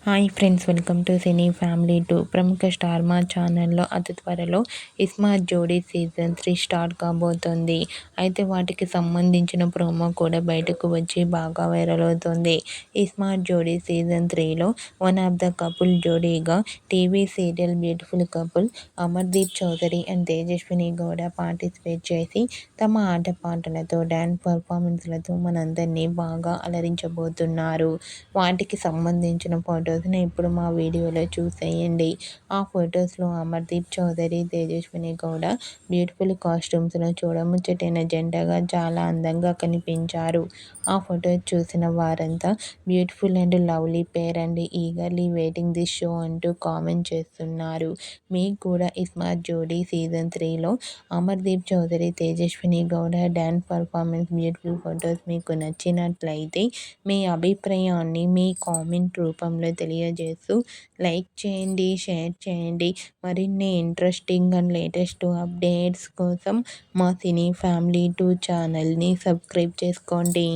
Hi friends, welcome to cine family 2. ప్రముఖ star మా ఛానల్లో అతి త్వరలో ఇస్మార్ట్ జోడీ సీజన్ 3 స్టార్ట్ కాబోతోంది. అయితే వాటికి సంబంధించిన ప్రోమో కూడా బయటకు వచ్చి బాగా వైరల్ అవుతోంది. ఇస్మార్ట్ జోడీ సీజన్ 3లో వన్ ఆఫ్ ద కపుల్ జోడీగా TV serial beautiful couple Amardeep Chowdary and Tejaswini Gowda participate చేసి తమ ఆటపాటలతో డ్యాన్స్ పర్ఫార్మెన్స్లతో మనందరినీ బాగా అలరించబోతున్నారు. వాటికి సంబంధించిన ఫొటోస్ని ఇప్పుడు మా వీడియోలో చూసేయండి. ఆ ఫొటోస్లో అమర్దీప్ చౌదరి, తేజస్విని గౌడ బ్యూటిఫుల్ కాస్ట్యూమ్స్లో చూడముచ్చటైన జంటగా చాలా అందంగా కనిపించారు. ఆ ఫొటోస్ చూసిన వారంతా beautiful and lovely pair and eagerly waiting this show అంటూ కామెంట్ చేస్తున్నారు. మీకు కూడా ఇస్మార్ట్ జోడీ సీజన్ 3లో Amardeep Chowdary, Tejaswini Gowda dance performance beautiful photos మీకు నచ్చినట్లయితే మీ అభిప్రాయాన్ని మీ కామెంట్ రూపంలో తెలియజేస్తూ లైక్ చేయండి, షేర్ చేయండి. మరిన్ని ఇంట్రెస్టింగ్ అండ్ లేటెస్ట్ అప్డేట్స్ కోసం మా సినీ ఫ్యామిలీ 2 ఛానల్ని సబ్స్క్రైబ్ చేసుకోండి.